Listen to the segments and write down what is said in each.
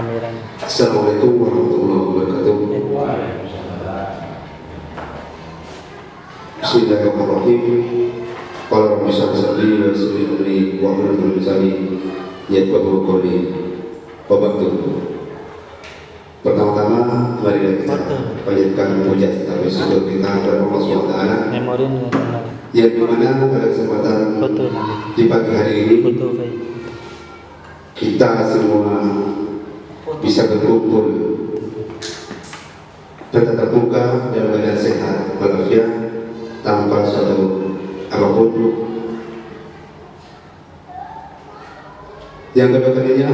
kameranya. Assalamualaikum warahmatullahi wabarakatuh. Bismillahirrahmanirrahim. Qala rabbi shrah li sadri wa yassir li amri wahlul 'uqdatam min lisani yafqahu qawli. Wa ba'du. Pertama-tama mari kita panjatkan puja serta syukur kita kepada Allah Subhanahu wa taala. Memori Yang dimana pada kesempatan di pagi hari ini kita semua bisa berkumpul bertatap muka dalam keadaan sehat walafiat tanpa suatu apapun. Yang kedua kalinya,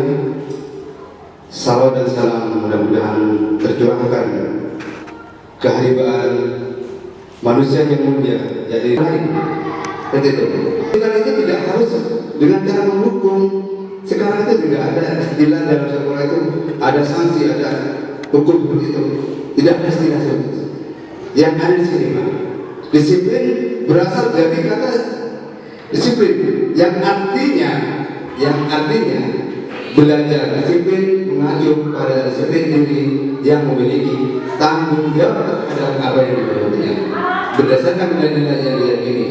salawat dan salam mudah-mudahan tercurahkan kehariban manusia yang mulia, jadi lain. Itu tidak harus dengan cara menghukum. Sekarang itu tidak ada istilah dalam sekolah itu ada sanksi, ada hukum seperti itu. Tidak ada istilah seperti itu. Yang ada di sini, Pak, disiplin berasal dari kata disiplin, yang artinya belajar disiplin mengacu pada disiplin diri yang memiliki tanggung jawab terhadap apa yang dilakukannya berdasarkan nilai-nilai yang diyakini.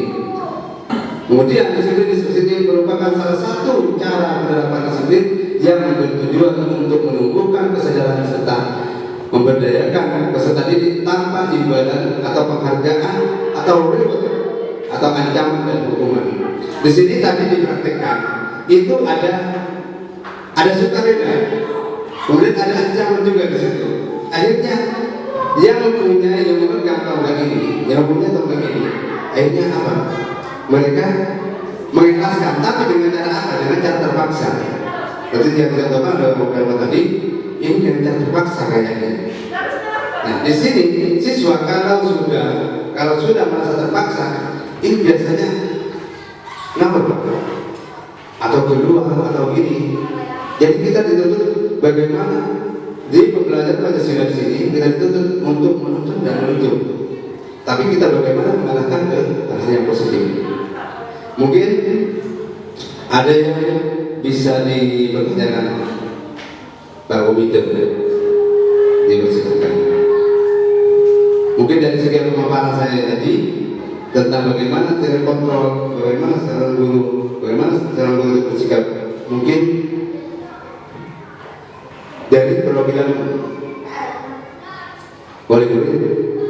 Kemudian disiplin dispositif merupakan salah satu cara penerapan disiplin yang bertujuan untuk menumbuhkan kesadaran serta memberdayakan peserta didik tanpa imbalan atau penghargaan atau reward atau ancaman dan hukuman. Di sini tadi dipraktikkan itu ada sukarela, kemudian ada ancaman juga di situ. Akhirnya yang memegang tonggak ini, yang punya tonggak ini, akhirnya apa? Mereka mengikhlaskan, tapi dengan cara apa? Dengan cara terpaksa. Berarti yang kita tahu dalam beberapa tadi, ini dengan cara terpaksa kayaknya. Nah, di sini siswa kalau sudah merasa terpaksa, ini biasanya ngapa? Atau keluar atau gini. Jadi kita dituntut bagaimana di pembelajaran Pancasila di sini kita dituntut untuk menuntut dan menuntut. Tapi kita bagaimana mengalahkan ke hal yang positif. Mungkin ada yang bisa dipertanyakan, Pak Komite dipersilakan. Mungkin dari segi pemaparan saya tadi tentang bagaimana cara kontrol, bagaimana seorang guru bersikap, mungkin dari perwakilan wali murid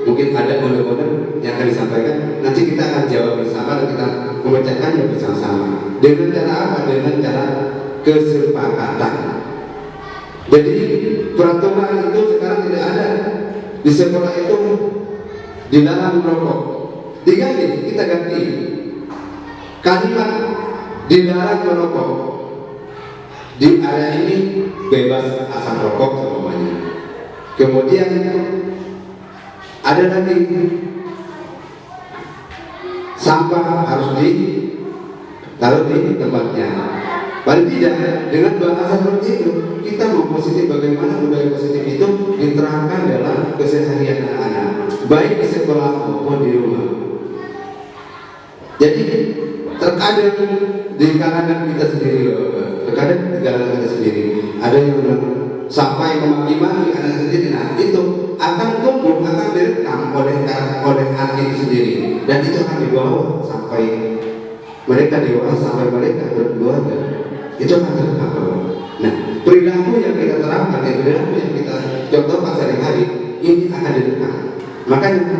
mungkin ada kode-kode yang akan disampaikan. Nanti kita akan jawab bersama dan kita memecahkannya bersama-sama. Dengan cara apa? Dengan cara kesepakatan. Jadi peraturan itu sekarang tidak ada. Di sekolah itu dilarang merokok. Diganti, kita ganti kalimat dilarang merokok. Di area ini bebas asap rokok semuanya. Kemudian ada lagi sampah harus ditaruh di tempatnya. Paling tidak dengan bahasa seperti itu kita mau positif, bagaimana budaya positif itu diterapkan dalam keseharian anak-anak, baik di sekolah maupun di rumah. Jadi terkadang di kalangan kita sendiri, ada yang sampai memaki-maki anak sendiri. Nah, itu akan tumbuh, akan direkam oleh anak itu sendiri, dan itu akan dibawa sampai mereka dewasa, sampai mereka berkeluarga, itu akan terekam. Nah, perilaku yang kita terapkan, perilaku yang kita contohkan sehari-hari, ini akan direkam. Makanya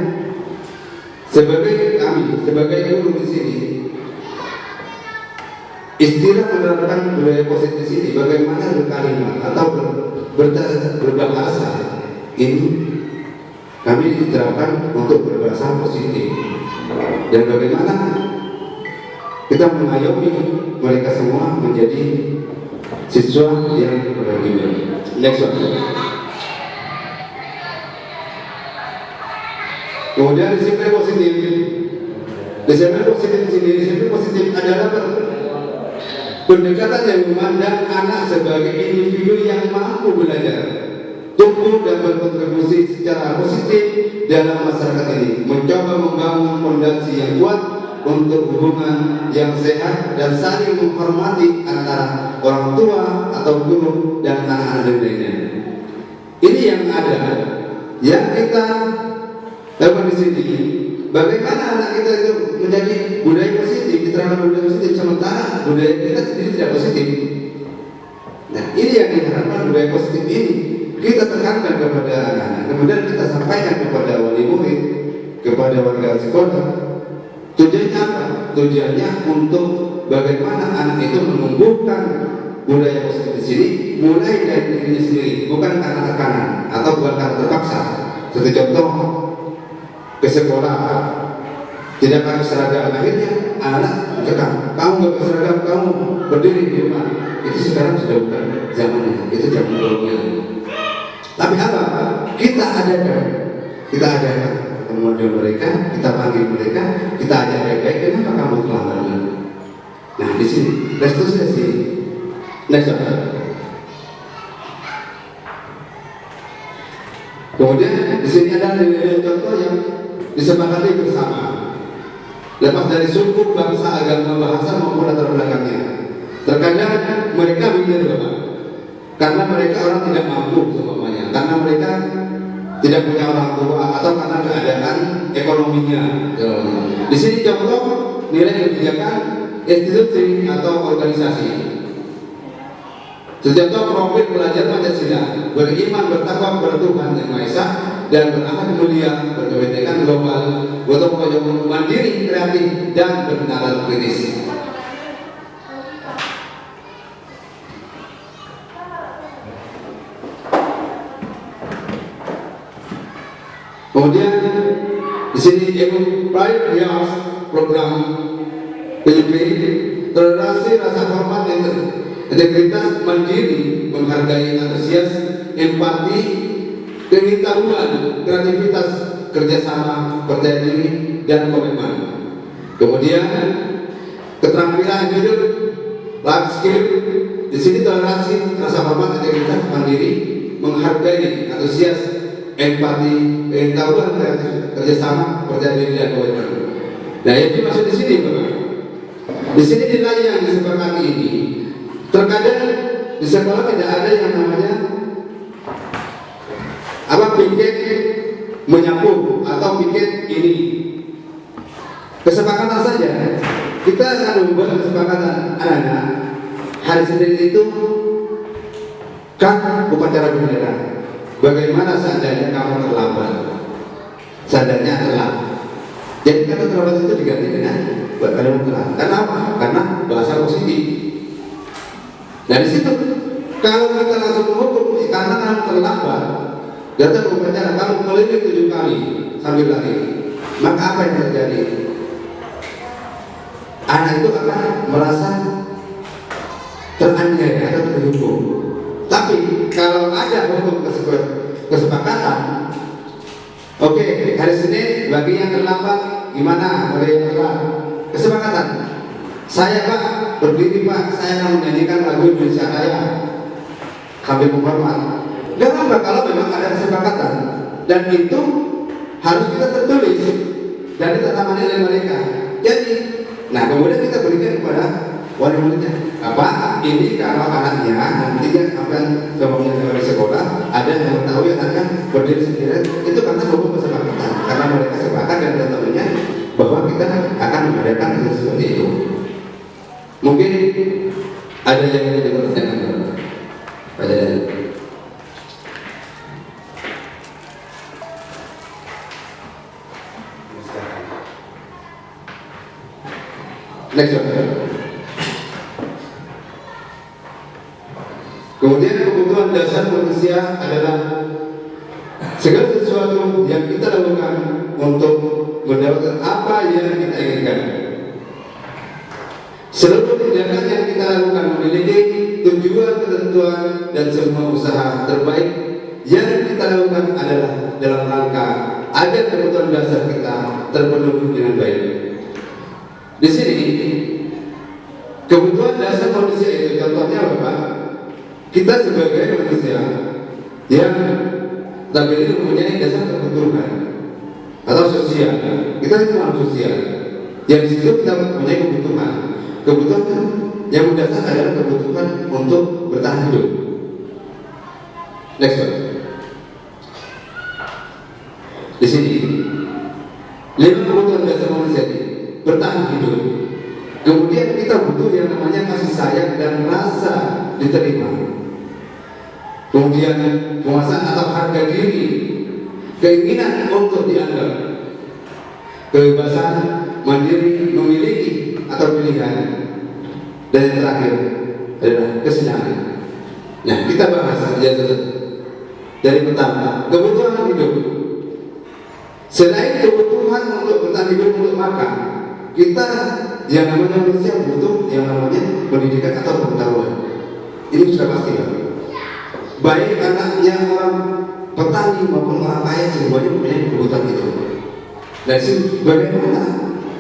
sebagai guru di sini, istilah menerapkan budaya positif ini bagaimana berkalimat atau berbahasa ini kami diterapkan untuk berbahasa positif, dan bagaimana kita mengayomi mereka semua menjadi siswa yang berguna. Next one. Kemudian disiplin positif. Disiplin positif di sini, disiplin positif adalah pendekatan yang memandang anak sebagai individu yang mampu belajar, tumbuh dan berkontribusi secara positif dalam masyarakat ini, mencoba membangun fondasi yang kuat untuk hubungan yang sehat dan saling menghormati antara orang tua atau guru dan anak-anak lainnya. Ini yang ada, yang kita lakukan di sini. Bagaimana anak kita itu menjadi budaya positif, diterapkan budaya positif, sementara budaya kita sendiri tidak positif. Nah, ini yang diharapkan budaya positif ini kita tekankan kepada anak-anak, kemudian kita sampaikan kepada wali murid, kepada warga sekolah. Tujuannya apa? Tujuannya untuk bagaimana anak itu menumbuhkan budaya positif di sini, mulai dari dirinya sendiri, bukan karena tekanan atau bukan karena terpaksa. Seperti contoh, ke sekolah tidak pakai seragam, akhirnya anak ditekan, kamu nggak pakai seragam, kamu berdiri di rumah. Itu sekarang sudah bukan zamannya, itu zaman kolonial. Tapi apa? Kita adakan pertemuan dengan mereka, kita panggil mereka, kita ajak baik-baik. Kenapa kamu terlambat? Nah, di sini restitusi. Next. Kemudian di sini ada contoh yang disepakati bersama. Lepas dari suku, bangsa, agama, bahasa maupun latar belakangnya. Terkadang mereka bingung, Bapak, karena mereka orang tidak mampu semuanya, karena mereka tidak punya orang tua atau karena keadaan ekonominya. Di sini contoh nilai kebijakan institusi atau organisasi. Contoh profil belajar Pancasila, beriman bertakwa kepada Tuhan Yang Maha Esa dan berakhlak mulia, berkepentingan global, gotong royong, mandiri, kreatif dan bernalar kritis. Kemudian di sini Pride Years program PJP, toleransi, rasa hormat, integritas, mandiri, menghargai, antusias, empati, pengetahuan, kreativitas, kerjasama, percaya diri, dan komitmen. Kemudian keterampilan hidup, life skill. Di sini toleransi, rasa hormat, integritas, mandiri, menghargai, antusias, empati, pengetahuan, kerjasama, percaya diri, dan komitmen. Nah, yang dimaksud di sini, Bapak. Di sini nilai yang disepakati ini. Terkadang di sekolah tidak ada yang namanya piket menyapu atau piket ini. Kesepakatan saja. Kita akan membuat kesepakatan anak-anak. Hari Senin itu kan upacara bendera. Bagaimana seandainya kamu terlambat? Seandainya telat. Jadi kata terlambat itu diganti dengan kalimat telat. Karena apa? Karena bahasa positif. Dari situ, kalau kita langsung menghukum karena kamu terlambat, datang upacara kamu keliling 7 kali sambil lari, maka apa yang terjadi? Anak itu akan merasa teraniaya atau terhukum. Tapi kalau ada hukum kesepakatan, oke, hari Senin bagi yang terlambat gimana? Boleh yang telat? Kesepakatan. Saya Pak berdiri Pak, saya akan menyanyikan lagu Indonesia Raya sambil menghormat. Gak apa kalau memang ada kesepakatan, dan itu harus kita tertulis dan ditandatangani oleh mereka. Jadi, nah kemudian kita berikan kepada wali muridnya. Apa ini kalau anaknya nantinya akan kemudian di sekolah ada yang mengetahui anaknya berdiri sendiri, itu karena hukum kesepakatan, karena mereka sepakat dan tentunya bahwa kita akan mengadakan hal seperti itu. Mungkin ada yang ingin dipertanyakan pada next one. Kemudian kebutuhan dasar manusia adalah segala sesuatu yang kita lakukan untuk mendapatkan apa yang kita inginkan. Seluruh tindakan yang kita lakukan memiliki tujuan, ketentuan, dan semua usaha terbaik yang kita lakukan adalah dalam rangka agar kebutuhan dasar kita terpenuhi dengan baik. Di sini kebutuhan dasar manusia itu contohnya apa? Kita sebagai manusia yang tapi mempunyai dasar kebutuhan atau sosial. Kita itu manusia sosial. Yang di situ kita mempunyai kebutuhan. Kebutuhan yang mendasar adalah kebutuhan untuk bertahan hidup. Next one. Di sini 5 kebutuhan dasar manusia ini: bertahan hidup, kemudian kita butuh yang namanya kasih sayang dan rasa diterima, kemudian penguasaan atau harga diri, keinginan untuk dianggap, kebebasan, mandiri, memiliki atau pilihan, dan yang terakhir adalah kesenangan. Nah, kita bahas saja dari pertama, kebutuhan hidup. Selain kebutuhan untuk bertahan hidup, untuk makan, kita yang namanya manusia butuh yang namanya pendidikan atau pengetahuan. Ini sudah pasti, Pak. Baik anaknya orang petani maupun orang kaya, semuanya mempunyai kebutuhan itu. Dan bagaimana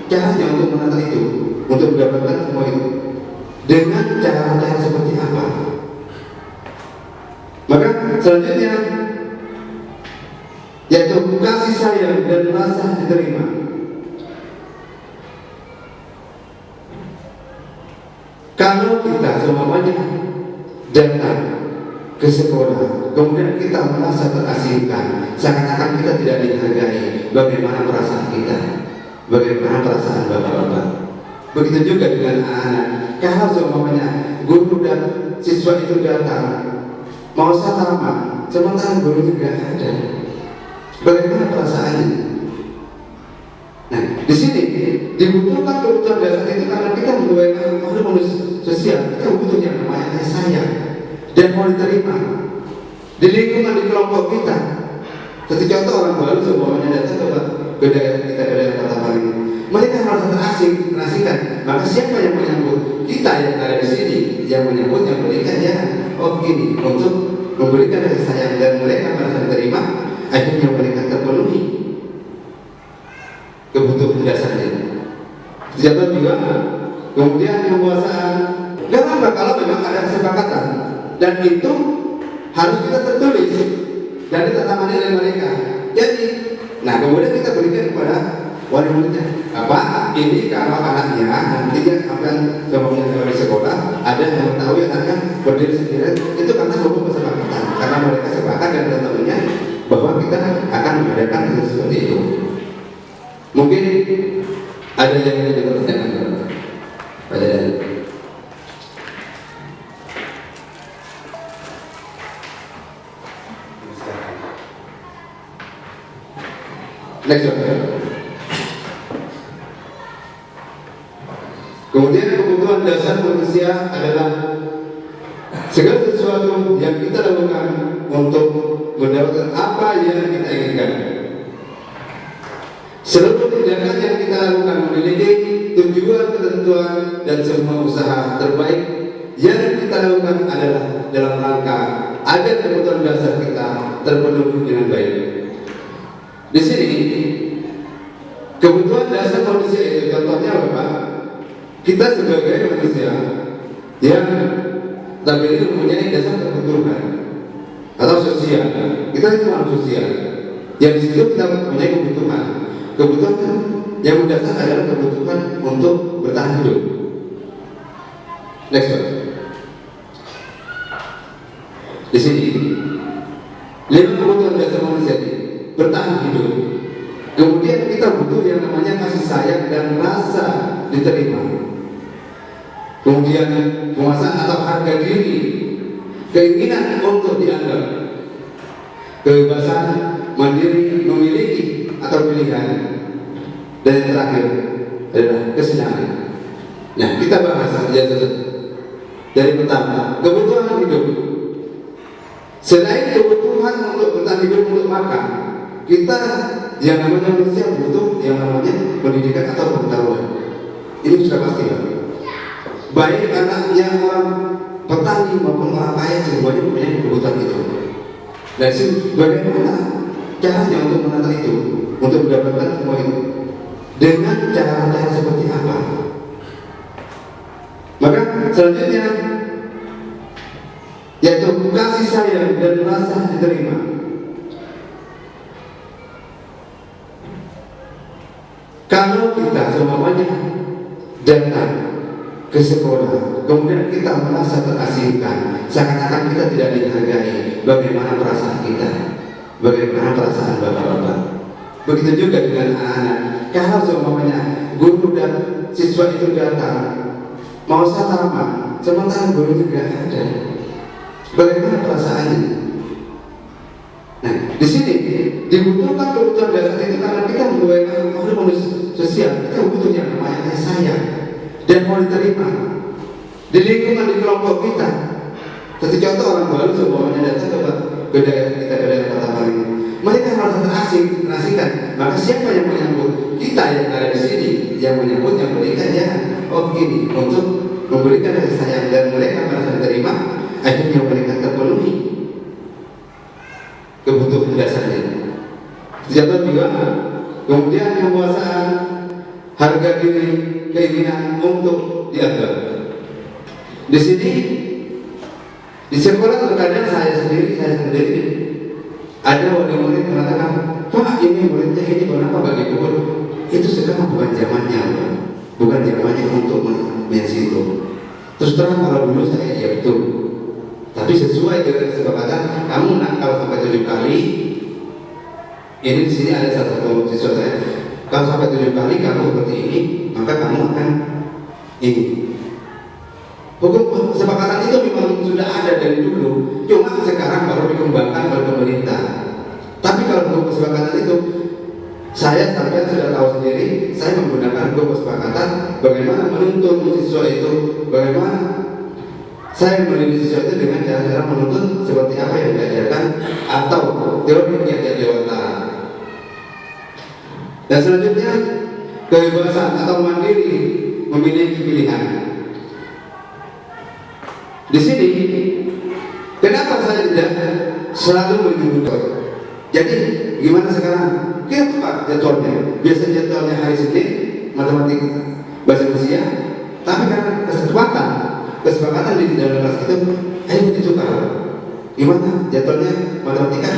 caranya untuk menata itu, untuk mendapatkan semua itu? Dengan cara-cara seperti apa? Maka selanjutnya yaitu kasih sayang dan rasa diterima. Kalau kita semuanya datang ke sekolah, kemudian kita merasa terasingkan, seakan-akan kita tidak dihargai, bagaimana perasaan kita? Bagaimana perasaan bapak-bapak? Begitu juga dengan anak-anak. Kalau semuanya guru dan siswa itu datang mau sama, sementara guru tidak ada, bagaimana perasaannya? Nah, di sini dibutuhkan kebutuhan dasar itu karena kita mempunyai manusia sosial. Kita butuh yang namanya kasih sayang dan mau diterima di lingkungan, di kelompok kita. Seperti contoh orang baru semuanya datang ke daerah kita, ke daerah Kota ini, mereka merasa terasingkan. Maka siapa yang menyambut? Kita yang ada di sini yang menyambut, yang memberikan ya, oh begini, untuk memberikan kasih sayang, dan mereka merasa diterima. Akhirnya mereka terpenuhi kebutuhan dasarnya. Contoh juga, kemudian penguasaan. Gak apa kalau memang ada kesepakatan, dan itu harus kita tertulis dan ditandatangani oleh mereka. Jadi, nah kemudian kita berikan kepada wali muridnya. Apa? Ini kalau anaknya nantinya akan kemudian di sekolah ada yang mengetahui anaknya berdiri sendiri, itu karena sebuah kesepakatan, karena mereka sepakat dan tentunya bahwa kita akan mengadakan hal seperti itu. Mungkin ada yang ingin ditanyakan pada dari. Next one. Kemudian kebutuhan dasar manusia adalah segala sesuatu yang kita lakukan untuk mendapatkan apa yang kita inginkan. Seluruh tindakan yang kita lakukan memiliki tujuan, ketentuan, dan semua usaha terbaik yang kita lakukan adalah dalam rangka agar kebutuhan dasar kita terpenuhi dengan baik. Di sini kebutuhan dasar manusia itu contohnya apa? Kita sebagai manusia yang tapi mempunyai dasar kebutuhan atau sosial. Kita itu makhluk sosial. Yang di situ kita mempunyai kebutuhan. Kebutuhan yang mendasar adalah kebutuhan untuk bertahan hidup. Next one. Di sini 5 kebutuhan dasar manusia ini: bertahan hidup, kemudian kita butuh yang namanya kasih sayang dan rasa diterima, kemudian penguasaan atau harga diri, keinginan untuk dianggap, kebebasan, mandiri, memiliki atau pilihan, dan yang terakhir adalah kesenangan. Nah, kita bahas saja dari pertama, kebutuhan hidup. Selain kebutuhan untuk bertahan hidup, untuk makan, kita yang namanya manusia butuh yang namanya pendidikan atau pengetahuan. Ini sudah pasti, Pak. Baik anaknya orang petani maupun orang kaya, semuanya mempunyai kebutuhan itu. Dan bagaimana caranya untuk menata itu, untuk mendapatkan semua itu? Dengan cara-cara seperti apa? Maka selanjutnya yaitu kasih sayang dan rasa diterima. Kalau kita semuanya datang ke sekolah, kemudian kita merasa terasingkan, seakan-akan kita tidak dihargai, bagaimana perasaan kita? Bagaimana perasaan bapak-bapak? Begitu juga dengan anak-anak. Kalau semuanya guru dan siswa itu datang mau salaman, sementara guru itu tidak ada, bagaimana perasaannya? Nah, di sini dibutuhkan kebutuhan dasar itu karena kita sebagai manusia sosial, kita butuh yang namanya kasih sayang dan mau diterima di lingkungan di kelompok kita. Seperti contoh orang baru semuanya datang ke daerah kita, ke daerah Kota Paling, mereka merasa terasingkan. Maka siapa yang menyambut? Kita yang ada di sini yang menyambut, yang berikan ya, oh ini untuk memberikan kasih sayang, dan mereka merasa diterima. Akhirnya mereka terpenuhi kebutuhan dasarnya. Contoh juga, kemudian penguasaan harga diri, keinginan untuk dianggap. Di sini di sekolah terkadang saya sendiri ada wali murid mengatakan, Pak ini muridnya ini kenapa gak dikubur? Itu sekarang bukan zamannya, bukan zamannya untuk mensi itu. Terus terang kalau dulu saya ya betul, tapi sesuai dengan kesepakatan, kamu nak kalau sampai 7 kali, ini di sini ada salah satu siswa saya, kalau sampai 7 kali kamu seperti ini, maka kamu akan ini. Hukum kesepakatan itu memang sudah ada dari dulu, cuma sekarang baru dikembangkan oleh pemerintah. Tapi kalau hukum kesepakatan itu, saya sampai sudah tahu sendiri, saya menggunakan hukum kesepakatan bagaimana menuntun siswa itu, bagaimana saya mendidik siswa itu dengan cara-cara menuntun seperti apa yang diajarkan atau teori yang diajar Dewata. Dan selanjutnya kebebasan atau mandiri memiliki pilihan. Di sini, kenapa saya tidak selalu menyebut? Jadi, gimana sekarang? Kita tukar jadwalnya. Biasa jadwalnya hari Senin, matematika, bahasa Indonesia. Tapi karena kesepakatan di dalam kelas itu, akhirnya ditukar. Gimana jadwalnya matematika?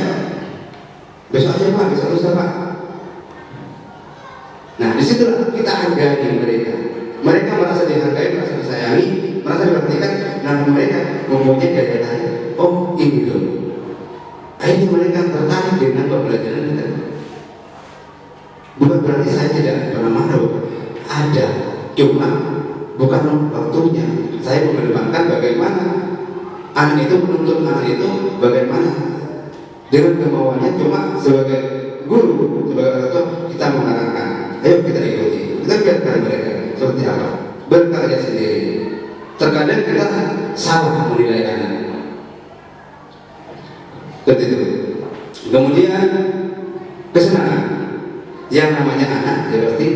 Besok aja Pak, besok lusa Pak. Nah, disitulah kita hargai mereka. Mereka merasa dihargai, merasa disayangi, merasa diperhatikan. Nah, mereka mempunyai daya tarik. Oh, ini loh. Akhirnya mereka tertarik dengan pembelajaran kita. Bukan berarti saya tidak pernah marah, ada, cuma bukan waktunya. Saya mengedepankan bagaimana anak itu menuntut anak itu bagaimana dengan kemauannya. Cuma sebagai guru, sebagai orang tua, kita mengarahkan. Ayo kita ikuti, kita biarkan mereka seperti apa, berkarya sendiri. Terkadang kita salah menilai anak. Seperti itu. Kemudian kesenangan. Yang namanya anak ya pasti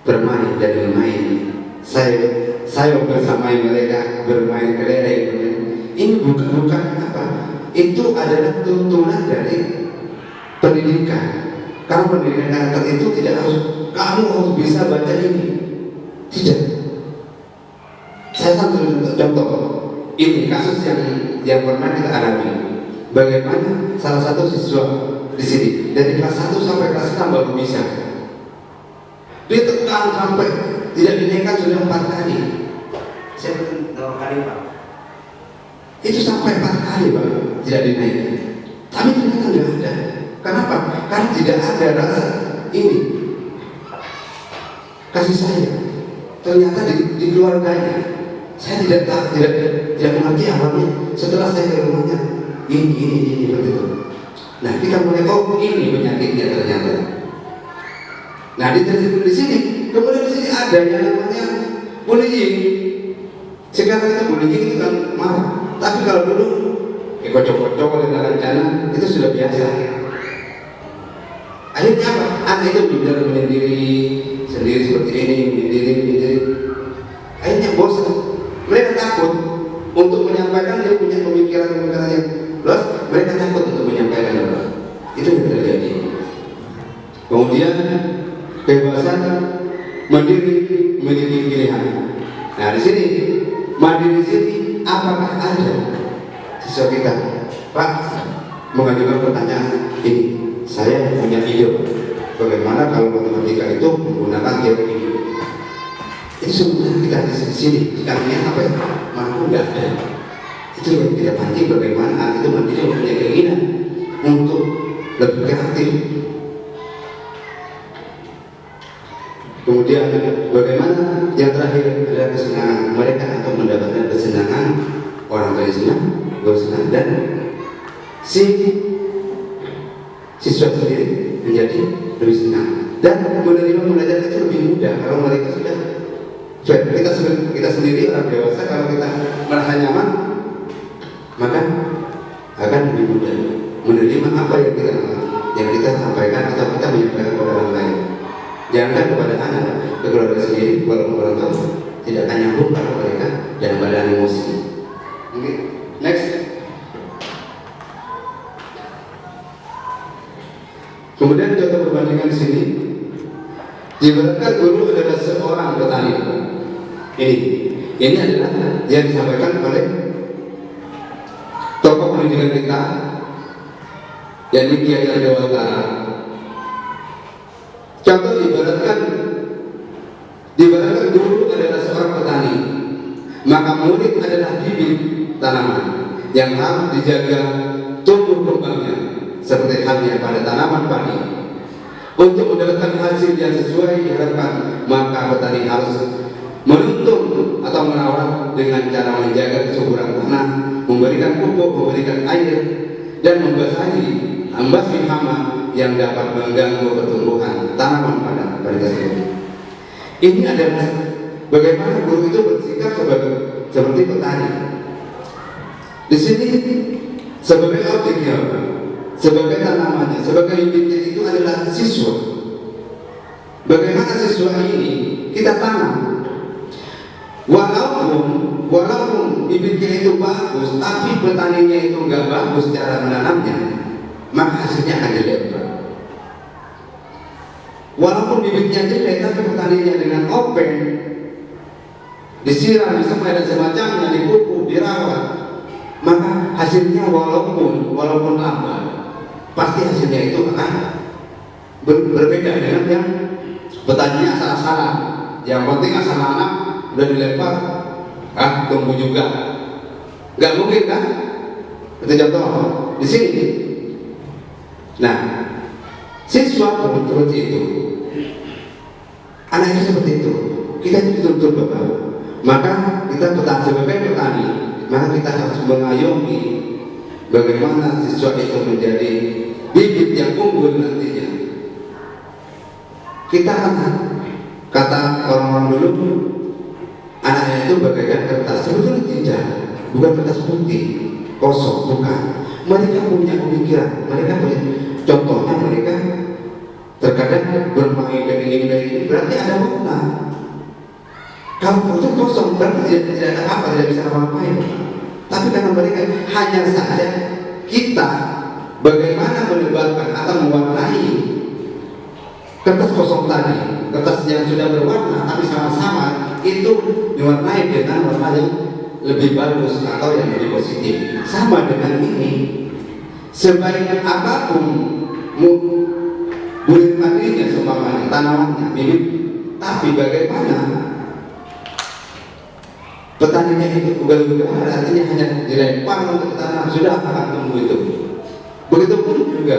bermain dan bermain. Saya bersamai mereka bermain kelereng. Ini bukan apa? Itu adalah tuntunan dari pendidikan. Karena pendidikan karakter itu tidak harus kamu harus bisa baca ini. Tidak. Saya satu contoh. Ini kasus yang pernah kita alami. Bagaimana salah satu siswa di sini dari kelas 1 sampai kelas 6 baru bisa. Ditekan sampai tidak dinaikkan sudah 4 kali. Saya berapa kali Pak? Itu sampai 4 kali Pak tidak dinaikkan. Tapi ternyata tidak ada. Kenapa? Karena tidak ada rasa ini kasih sayang. Ternyata di keluarganya. Saya tidak mengerti awalnya. Setelah saya ke rumahnya, ini begitu. Nah kita mulai ini penyakitnya ternyata. Nah di sini, kemudian di sini ada yang namanya bullying. Sekarang itu bullying itu kan marah. Tapi kalau dulu kocok-kocok oleh rencana itu sudah biasa. Akhirnya apa? Anak itu belajar menyendiri sendiri seperti ini, menyendiri. Akhirnya bosan. Mereka takut untuk menyampaikan, dia punya pemikiran yang luas. Mereka takut untuk menyampaikan apa. Itu yang terjadi. Kemudian kebebasan mandiri memiliki pilihan. Nah di sini mandiri di sini apakah ada siswa kita Pak mengajukan pertanyaan ini? Saya punya ide bagaimana kalau matematika itu menggunakan teori ini. Itu sebenarnya kita di sini artinya apa ya? Mampu tidak ada. Itu yang tidak penting bagaimana anak itu mandiri mempunyai keinginan untuk lebih kreatif. Kemudian bagaimana yang terakhir adalah kesenangan mereka untuk mendapatkan kesenangan, orang tua senang, guru senang, dan siswa sendiri menjadi lebih senang dan menerima pelajaran itu lebih mudah kalau mereka sudah kita sendiri orang dewasa. Kalau kita merasa nyaman, maka akan lebih mudah menerima apa yang kita sampaikan atau kita menyampaikan kepada orang lain. Jangankan kepada anak, ke keluarga sendiri, walaupun orang tua tidak akan nyambung kalau mereka dalam keadaan emosi. Oke, next. Kemudian contoh perbandingan di sini, ibaratkan guru adalah seorang petani. Ini adalah yang disampaikan oleh tokoh pendidikan kita, yakni Kiai Dewata. Contoh ibaratkan guru adalah seorang petani, maka murid adalah bibit tanaman yang harus dijaga tumbuh kembangnya seperti halnya pada tanaman padi. Untuk mendapatkan hasil yang sesuai diharapkan, maka petani harus menuntun atau merawat dengan cara menjaga kesuburan tanah, memberikan pupuk, memberikan air, dan membasmi hama yang dapat mengganggu pertumbuhan tanaman pada tersebut. Ini adalah bagaimana guru itu bersikap seperti petani. Di sini sebagai objeknya, sebagai tanamannya, sebagai bibitnya itu adalah siswa. Bagaimana siswa ini kita tanam? Walaupun bibitnya itu bagus, tapi petaninya itu nggak bagus cara menanamnya, maka hasilnya akan jelek. Walaupun bibitnya jelek, tapi petaninya dengan open, disiram, disemai dan semacamnya, dipupuk, dirawat, maka hasilnya walaupun lambat, pasti hasilnya itu akan berbeda dengan yang petaninya asal-asalan. Yang penting asal nanam udah dilempar, tumbuh juga, nggak mungkin kan? Itu contoh di sini. Nah, siswa pun seperti itu, anak itu seperti itu. Kita itu betul-betul bapak. Maka kita sebagai petani, maka kita harus mengayomi bagaimana siswa itu menjadi bibit yang unggul nantinya. Kita kata orang-orang dulu, anaknya itu bagaikan kertas. Sebetulnya tidak, bukan kertas putih kosong, bukan. Mereka punya pemikiran, mereka punya. Contohnya mereka terkadang bermain dari ini, berarti ada warna. Kalau itu kosong, berarti tidak ada apa, tidak bisa apa-apain. Tapi karena mereka hanya saja kita bagaimana menebarkan atau mewarnai kertas kosong tadi, kertas yang sudah berwarna tapi sama-sama itu diwarnai dengan warna yang lebih bagus atau yang lebih positif. Sama dengan ini, sebaik apapun bulir padinya, seumpamanya tanamannya bibit, tapi bagaimana petaninya itu ugal-ugalan, artinya hanya dilempar untuk tanam, sudah akan tumbuh itu. Begitupun juga.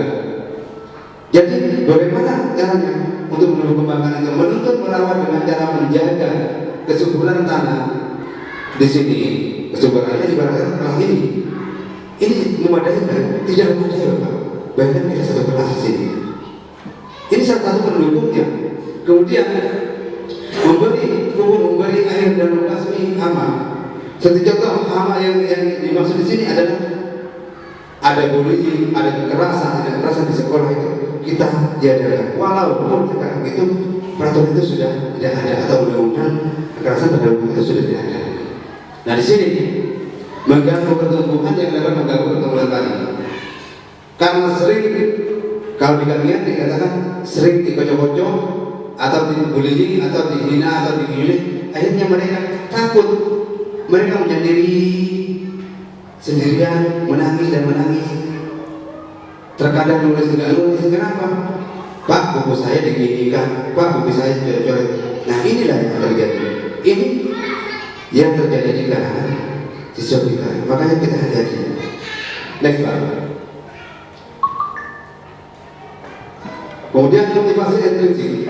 Jadi bagaimana caranya untuk menumbuh kembangkan itu? Menuntut merawat dengan cara menjaga kesuburan tanah. Di sini kesuburannya ibaratnya kalau ini memadai kan? Tidak memadai, Pak. Bahkan kita satu kelas di sini. Ini salah satu pendukungnya. Kemudian memberi air dan membasmi hama. Seperti contoh hama yang dimaksud di sini adalah ada bullying, ada kekerasan di sekolah itu kita tiadakan. Walaupun sekarang itu peraturan itu sudah tidak ada atau undang-undang kekerasan terhadap itu sudah tidak ada. Nah di sini mengganggu pertumbuhan yang dapat mengganggu pertumbuhan tadi. Karena sering kalau dikatakan sering dikocok-kocok atau dibullying atau dihina atau digilih, akhirnya mereka takut, mereka menyendiri sendirian, menangis dan menangis. Terkadang nulis tidak nulis, kenapa? Pak, buku saya diginikan, Pak, buku saya coret-coret. Nah inilah yang terjadi. Ini yang terjadi di kalangan siswa kita. Makanya kita hati-hati. Next Pak. Kemudian motivasi intrinsik.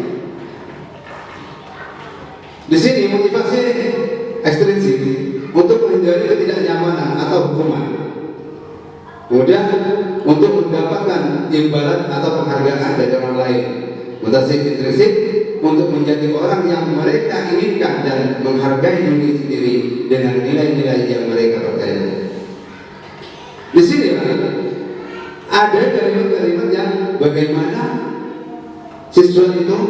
Di sini motivasi ekstrinsik untuk menghindari ketidaknyamanan atau hukuman. Kemudian untuk mendapatkan imbalan atau penghargaan dari orang lain. Motivasi intrinsik untuk menjadi orang yang mereka inginkan dan menghargai diri sendiri dengan nilai-nilai yang mereka percaya. Di sini ada kalimat-kalimat yang bagaimana siswa itu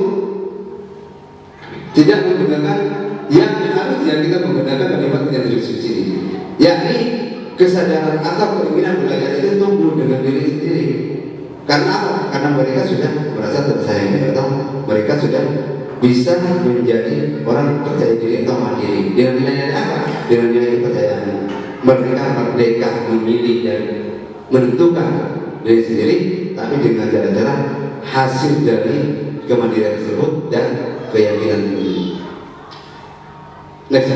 tidak menggunakan yang harusnya kita menggunakan kalimat yang di sini, yakni kesadaran atau keinginan belajar itu tumbuh dengan diri sendiri. Karena apa? Karena mereka sudah merasa tersayangi atau mereka sudah bisa menjadi orang percaya diri atau mandiri. Dengan nilai apa? Dengan nilai kepercayaan. Mereka merdeka memilih dan menentukan diri sendiri, tapi dengan cara-cara hasil dari kemandirian tersebut dan keyakinan ini. Next.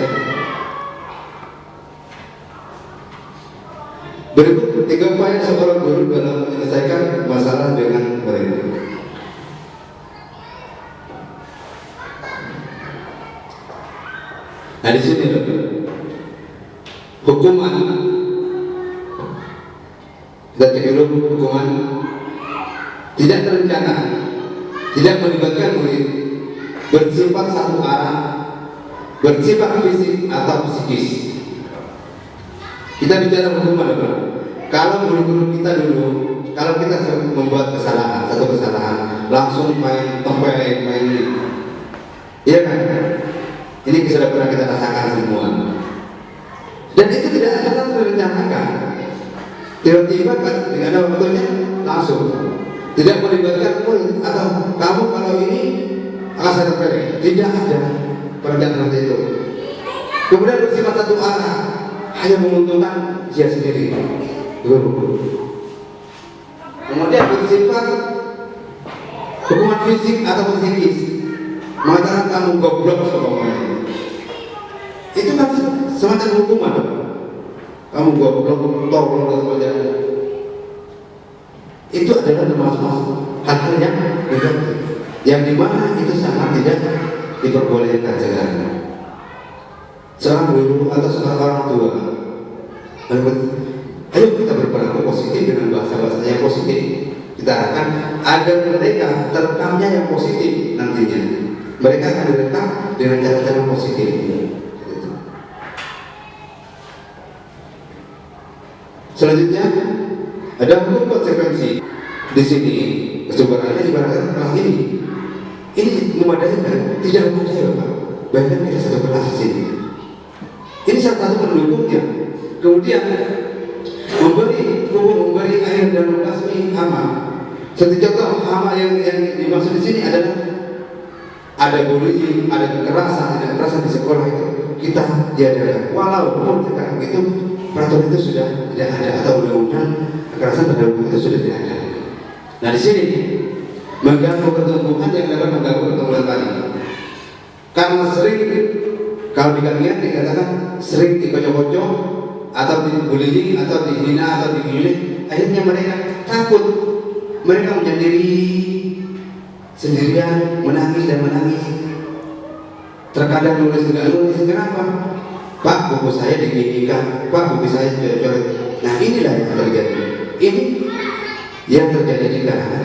Berikut 3 upaya seorang guru dalam menyelesaikan masalah dengan murid. Nah di sini hukuman, kita cek dulu hukuman tidak terencana, tidak melibatkan murid, bersifat satu arah, bersifat fisik atau psikis. Kita bicara hukuman, kalau guru-guru kita dulu, kalau kita membuat kesalahan, satu kesalahan, langsung main tempel, main ini, iya kan? Ini sudah pernah kita rasakan semua. Dan itu tidak pernah direncanakan. Tiba-tiba kan ada waktunya langsung. Tidak melibatkan murid atau kamu kalau ini akan saya tempel. Tidak ada perencanaan seperti itu. Kemudian bersifat satu arah, hanya menguntungkan dia sendiri. Kemudian bersifat hukuman fisik atau psikis, mengatakan kamu goblok semuanya. Itu kan semacam hukuman. Kamu goblok, tolong dan sebagainya. Itu adalah termasuk hal-hal yang negatif, yang dimana itu sangat tidak diperbolehkan sekarang. Seorang guru atau seorang orang tua, ayo kita berperilaku positif dengan bahasa-bahasa yang positif. Kita akan ada mereka terekamnya yang positif nantinya. Mereka akan direkam dengan cara-cara positif. Selanjutnya ada hukum konsekuensi. Di sini kesebarannya ibaratkan kelas ini. Ini memadai kan? Tidak memadai, Bapak. Bayangkan kita satu kelas di sini. Ini salah satu pendukungnya. Kemudian memberi air dan membasmi hama. Seperti contoh hama yang dimaksud di sini adalah ada bullying, ada kekerasan, tidak kekerasan di sekolah itu kita tiadakan. Walaupun sekarang itu peraturan itu sudah tidak ada atau undang-undang kekerasan terhadap itu sudah tidak ada. Nah di sini mengganggu pertumbuhan yang dapat mengganggu pertumbuhan tadi. Karena sering, kalau dikatakan sering dikocok-kocok atau dibullying atau dihina atau digilih, akhirnya mereka takut, mereka menyendiri sendirian, menangis dan menangis. Terkadang nulis tidak nulis. Kenapa? Pak, buku saya diginikan, Pak, buku saya coret-coret. Nah inilah yang terjadi. Ini yang terjadi di kalangan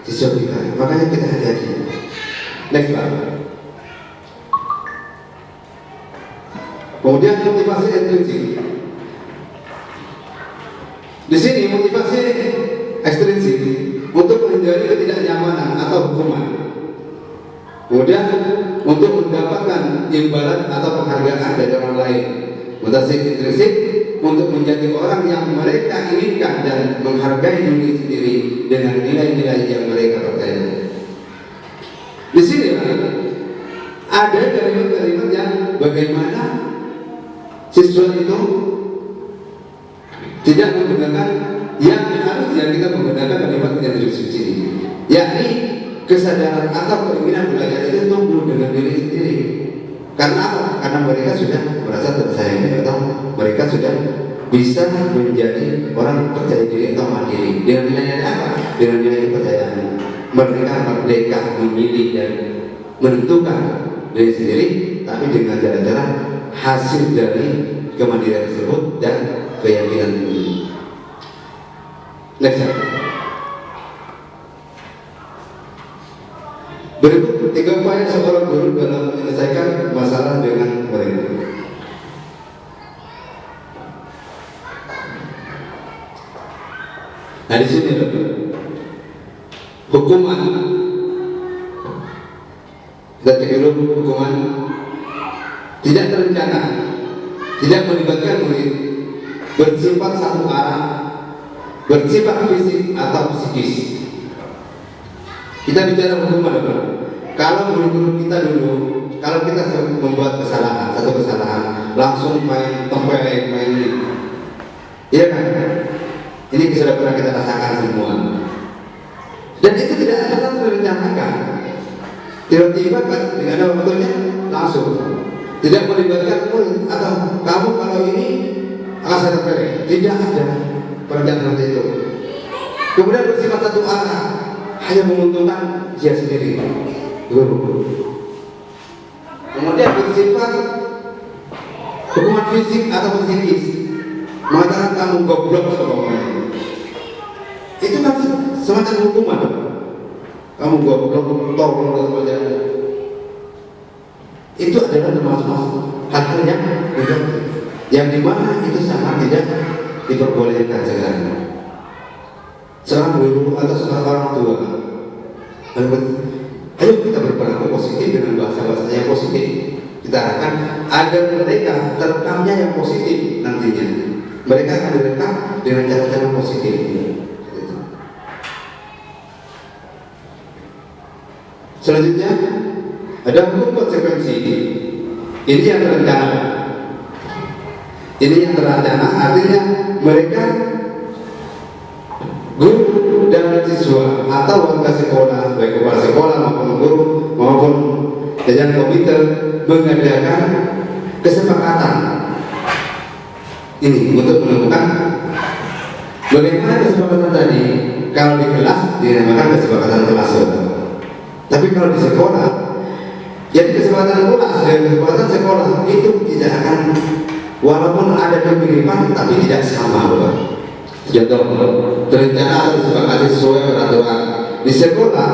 siswa kita. Makanya kita hati-hati. Next Pak. Kemudian motivasi intrinsik. Di sini motivasi ekstrinsik untuk menghindari ketidaknyamanan atau hukuman. Kemudian untuk mendapatkan imbalan atau penghargaan dari orang lain. Motivasi intrinsik untuk menjadi orang yang mereka inginkan dan menghargai diri sendiri dengan nilai-nilai yang mereka percaya. Di sini ada kalimat-kalimat yang bagaimana siswa itu tidak menggunakan yang harusnya kita menggunakan kalimat yang di sini, yakni kesadaran atau keinginan belajar itu tumbuh dengan diri sendiri. Karena apa? Karena mereka sudah merasa tersayangi atau mereka sudah bisa menjadi orang percaya diri atau mandiri. Dengan nilai apa? Dengan nilai kepercayaan. mereka merdeka memilih dan menentukan diri sendiri, tapi dengan cara-cara hasil dari kemandirian tersebut dan keyakinan ini. Next. Berikut 3 upaya seorang guru dalam menyelesaikan masalah dengan murid. Nah di sini hukuman, kita cek dulu hukuman tidak terencana, tidak melibatkan murid, bersifat satu arah, bersifat fisik atau psikis. Kita bicara hukuman dulu. Kalau guru-guru kita dulu, kalau kita membuat kesalahan, satu kesalahan, langsung main tempeleng, main ini, iya kan? Ini sudah pernah kita rasakan semua. Dan itu tidak pernah direncanakan. Tiba-tiba kan dengan ada waktunya langsung. Tidak melibatkan murid atau kamu kalau ini akan saya tempeleng. Tidak ada perencanaan seperti itu. Kemudian bersifat satu arah, hanya menguntungkan dia sendiri, guru. Kemudian bersifat hukuman fisik atau psikis, mengatakan kamu goblok semuanya. Itu kan semacam hukuman. Kamu goblok, tolong dan sebagainya. Itu adalah termasuk hal-hal yang dimana itu sangat tidak diperbolehkan sekarang. Seorang guru atau seorang orang tua, ayo kita berperilaku positif dengan bahasa-bahasa yang positif. Kita harapkan agar mereka terekamnya yang positif nantinya. Mereka akan direkam dengan cara-cara positif. Selanjutnya ada hukum konsekuensi. Ini yang terencana. Ini yang terencana artinya mereka guru dan siswa atau warga sekolah, baik kepala sekolah maupun guru maupun jajaran komite mengadakan kesepakatan ini untuk menemukan bagaimana kesepakatan tadi. Kalau di kelas dinamakan kesepakatan kelas, tapi kalau di sekolah, jadi kesepakatan kelas dan kesepakatan sekolah itu tidak akan, walaupun ada kemiripan tapi tidak sama, Bapak. Contoh, terencana atau disepakati sesuai peraturan di sekolah,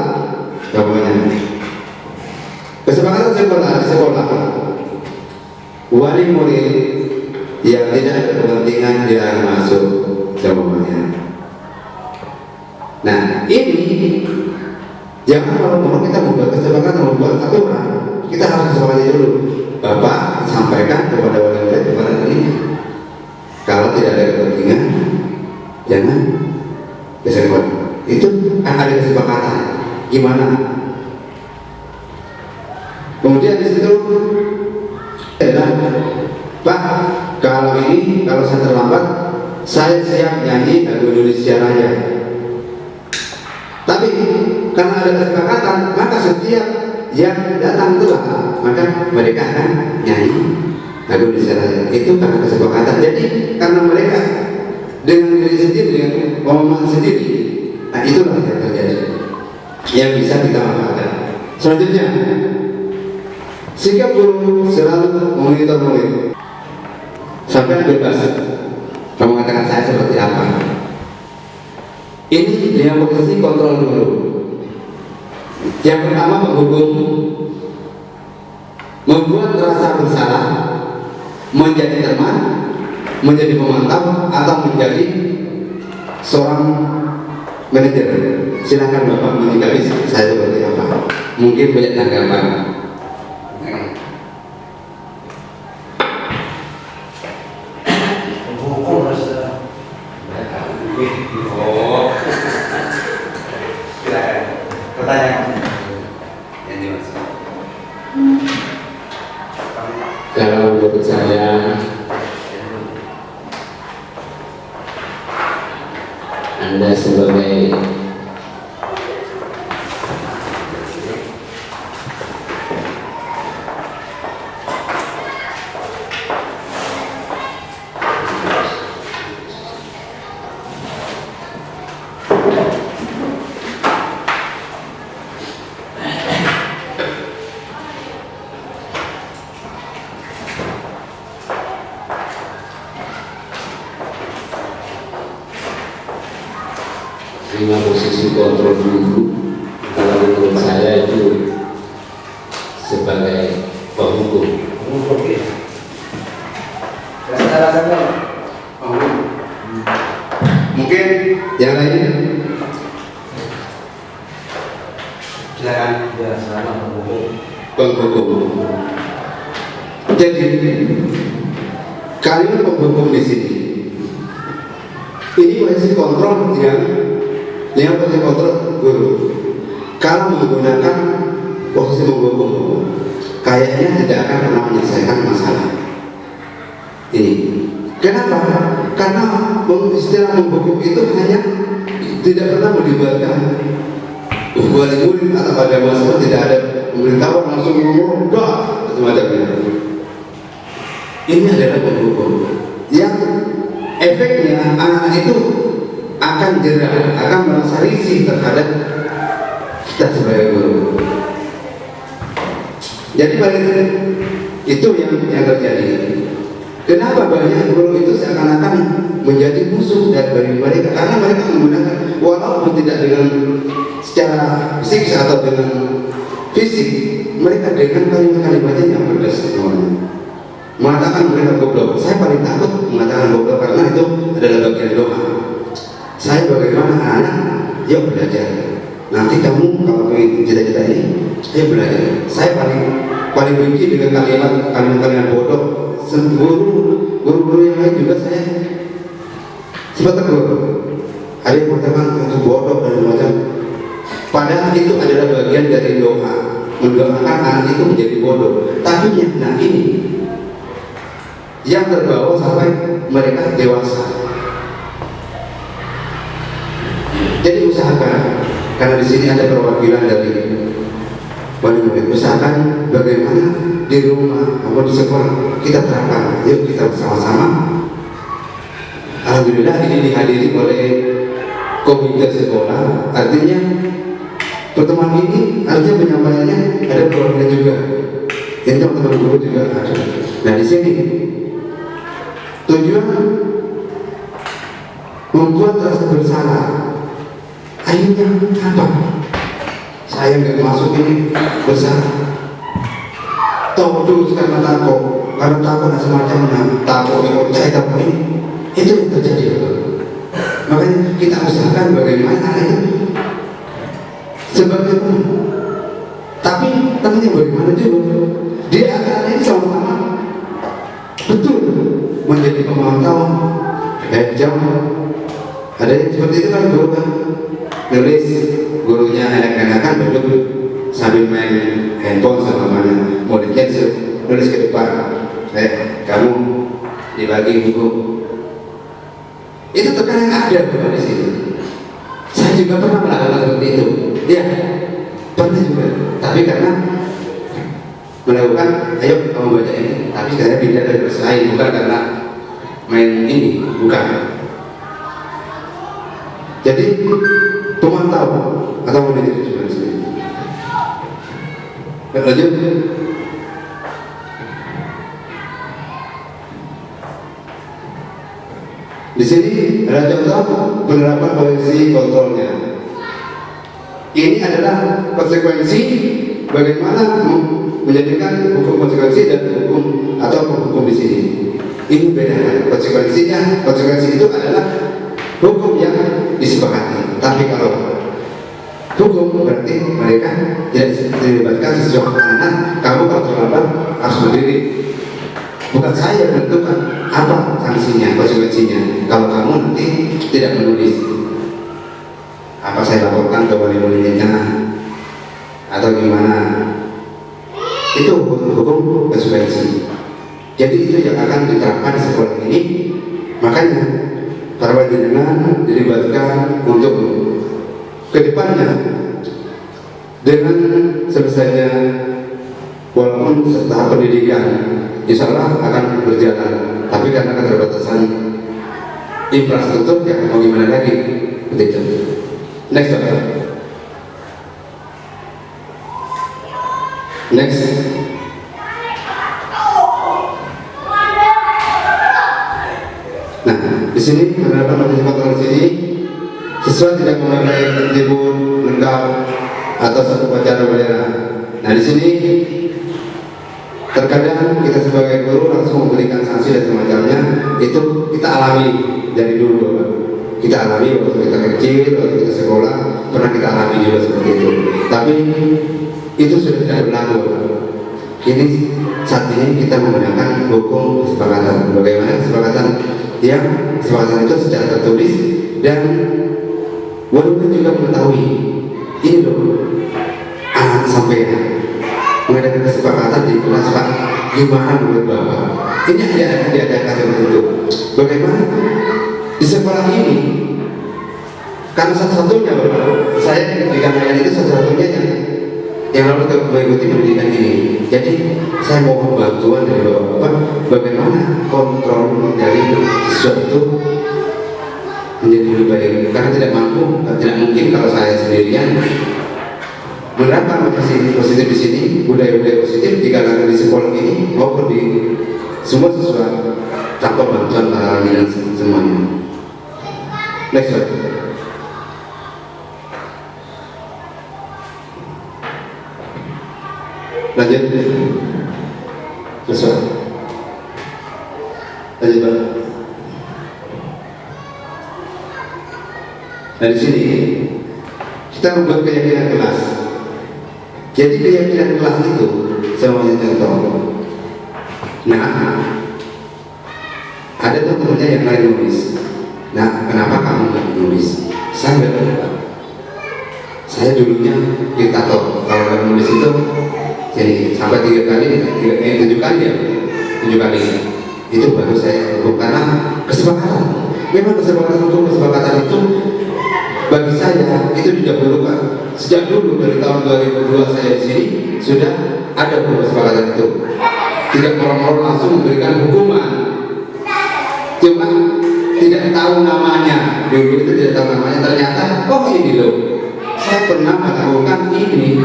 contohnya kesepakatan sekolah di sekolah, wali murid yang tidak ada kepentingan dilarang masuk, contohnya. Nah ini jangan kalau kita membuat kesepakatan, membuat aturan, kita harus kesepakati dulu. Bapak sampaikan kepada wali murid kepada ini, kalau tidak ada kepentingan jangan kesepakatan. Itu kan ada kesepakatan. Gimana? Kemudian di situ adalah, Pak, kalau ini kalau saya terlambat, saya siap nyanyi lagu Indonesia Raya. Tapi karena ada kesepakatan, maka setiap yang datang telat, maka mereka akan nyanyi lagu Indonesia Raya. Itu karena kesepakatan. Jadi karena mereka dengan diri sendiri, dengan pemahaman sendiri, nah itulah yang terjadi, yang bisa kita manfaatkan. Selanjutnya, sikap guru selalu memonitor murid sampai bebas mengatakan saya seperti apa. Ini dengan posisi kontrol dulu. Yang pertama, menghukum, membuat rasa bersalah, menjadi teman, menjadi pemantau, atau menjadi seorang manajer. Silakan Bapak menyikapi saya seperti apa. Mungkin banyak tanggapan. Oh, silakan. Pertanyaan yang dimaksud. Kalau menurut saya, Anda sebagai 5 posisi kontrol dulu. Kalau menurut saya itu sebagai penghukum. Mungkin yang lain silakan. Ya, sama Penghukum. Jadi kalimat penghukum di sini ini posisi kontrol yang posisi kontrol guru. Kalau menggunakan posisi menghukum, kayaknya tidak akan pernah menyelesaikan masalah ini. Kenapa? Karena istilah menghukum itu hanya tidak pernah melibatkan wali murid atau pada masalah, tidak ada pemberitahuan langsung merubah semacamnya. Ini adalah menghukum yang efeknya anak itu akan jerah, akan merasa risih terhadap kita sebagai guru. Jadi balik itu yang terjadi. Kenapa banyak guru itu seakan-akan menjadi musuh dari mereka? Karena mereka menggunakan, walaupun tidak dengan secara fisik atau dengan fisik, mereka dengan kalimat-kalimatnya yang pedas semuanya. Mengatakan mereka goblok. Saya paling takut mengatakan goblok karena itu adalah bagian doa. Saya bagaimana anak, yuk belajar. Nanti kamu kalau punya cita-cita ini, ayo belajar. Saya paling benci dengan kalimat bodoh. Guru-guru yang lain juga saya sempat tegur. Ada yang mengatakan itu bodoh dan macam. Padahal itu adalah bagian dari doa, mendoakan anak itu menjadi bodoh. Tapi yang ini yang terbawa sampai mereka dewasa. Jadi usahakan, karena di sini ada perwakilan dari wali murid, usahakan bagaimana di rumah atau di sekolah kita terapkan. Yuk kita bersama-sama. Alhamdulillah ini dihadiri oleh komite sekolah. Artinya pertemuan ini artinya penyampaiannya ada keluarga juga. Ini teman-teman guru juga ada. Nah di sini tujuan membuat rasa bersalah. Akhirnya apa? Saya nggak masuk ini bersalah. Tahu dulu karena takut, karena takut semacamnya, takut ikut saya takut ini, itu yang terjadi. Makanya kita usahakan bagaimana anak itu sebagai teman. Tapi temannya bagaimana juga? Dia akan ini sama-sama betul menjadi pemantau jam. Ada yang seperti itu kan guru kan nulis, gurunya enak-enakan duduk sambil main handphone sama mana, muridnya nulis ke depan, kamu dibagi buku. Itu terkadang ada di sini. Saya juga pernah melakukan seperti itu. Ya, pernah juga. Tapi karena melakukan, ayo kamu baca ini. Tapi saya pindah dari kelas lain, bukan karena main ini, bukan. Jadi pemantau atau manajer juga di sini. Lanjut. Di sini ada contoh penerapan posisi kontrolnya. Ini adalah konsekuensi bagaimana menjadikan hukum konsekuensi dan hukum atau hukum di sini. Ini beda konsekuensinya. Konsekuensi itu adalah hukum yang disepakati. Tapi kalau hukum berarti mereka tidak dilibatkan sesuatu anak. Kamu kalau terlambat harus berdiri. Bukan saya yang menentukan apa sanksinya, konsekuensinya. Kalau kamu nanti tidak menulis, apa saya laporkan ke wali muridnya atau gimana? Itu hukum konsekuensi. Jadi itu yang akan diterapkan di sekolah ini. Makanya para panjenengan dilibatkan untuk kedepannya dengan selesainya walaupun serta pendidikan insya Allah akan berjalan, tapi karena keterbatasan infrastruktur ya mau gimana lagi. Begitu. Next Pak. Next. Nah, di sini penerapan posisi kontrol di sini siswa tidak memakai atribut lengkap atau satu upacara bendera. Nah di sini terkadang kita sebagai guru langsung memberikan sanksi dan semacamnya, itu kita alami dari dulu, Bapak. Kita alami waktu kita kecil, waktu kita sekolah, pernah kita alami juga seperti itu. Tapi itu sudah tidak berlaku, Bapak. Ini saat ini kita menggunakan hukum kesepakatan. Bagaimana kesepakatan? Yang kesepakatan itu secara tertulis dan walaupun juga mengetahui ini loh anak sampai mengadakan kesepakatan di kelas, Pak, gimana menurut Bapak? Ini diadakan seperti itu. Bagaimana di sekolah ini? Karena satu-satunya, Bapak, saya di kampung itu satu-satunya yang harus mengikuti pendidikan ini. Jadi saya mohon bantuan dari Bapak, bagaimana kontrol dari siswa itu menjadi lebih baik. Karena tidak mampu, tidak mungkin kalau saya sendirian menerapkan positif di sini, budaya-budaya positif digalakkan di sekolah ini maupun di semua siswa tanpa bantuan para dan semuanya. Next slide. Lanjut. Siswa. Lanjut, Pak. Nah di sini kita membuat keyakinan kelas. Jadi keyakinan kelas itu semuanya contoh. Nah, ada teman-temannya yang lain nulis. Nah, kenapa kamu nggak nulis? Saya nggak tahu, Pak. Saya dulunya diktator. Kalau nggak nulis itu, jadi sampai 7 kali ya, 7 kali itu baru saya hukum karena kesepakatan. Memang kesepakatan itu bagi saya itu didahulukan. Sejak dulu dari tahun 2002 saya di sini sudah ada kesepakatan itu. Tidak orang-orang langsung memberikan hukuman, cuma tidak tahu namanya. Dulu itu tidak tahu namanya. Ternyata, oh ini loh, saya pernah melakukan ini